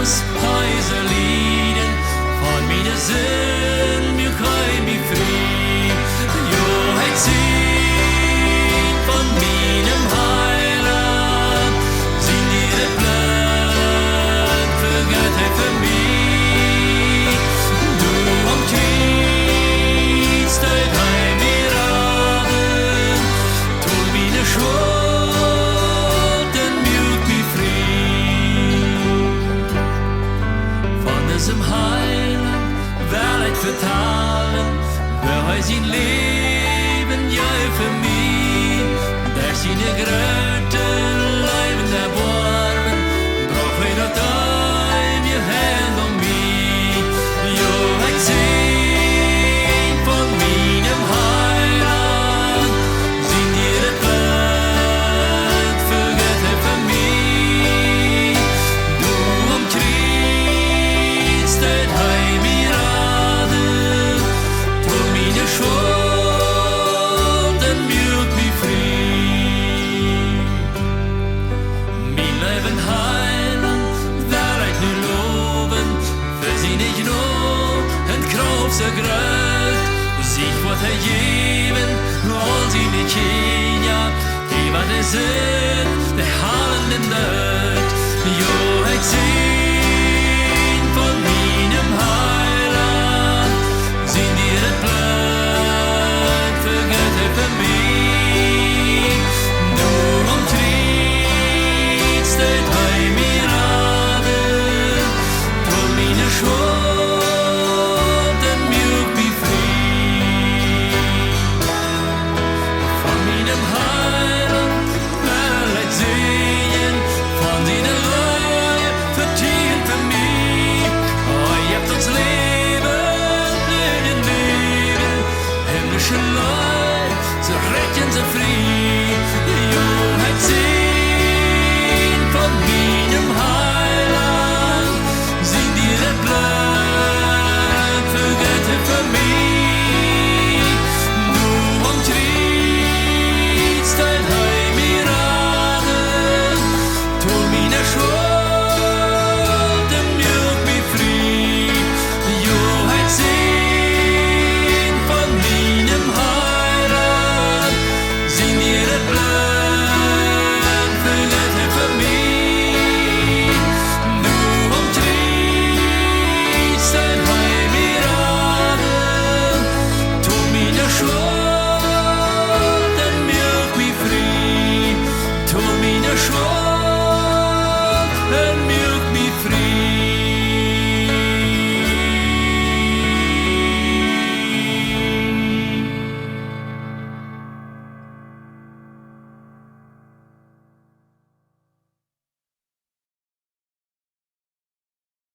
Jesus heise lieden, von meine Sinn, mir kein mich frei. Jo, ich sing von meinem Heiland, sing ihre Plan für Gottheit für mich. Du umtriebst dein Heim mir Raben, tu meine Schuld und mut mich frei. Von diesem Heiland will ich vertalen, wer heißt sein Leben, ja für mich, der seine Gröte Leben erworben, brauch ich doch deine Hände um mich. Jo, ich sing von meinem Heiland, sing dir das Land für Gottheit für mich. Du umtriebst dein Heim mir Raben, tu meine Schuld und mut mich frei. Mein Leben Heiland, wer ich nur loben, für sie nicht nur ein großer Gröt, sich wird geben, all sie nicht Kinder, die was es sind, der Hallen in Nöt. Jo, ich seh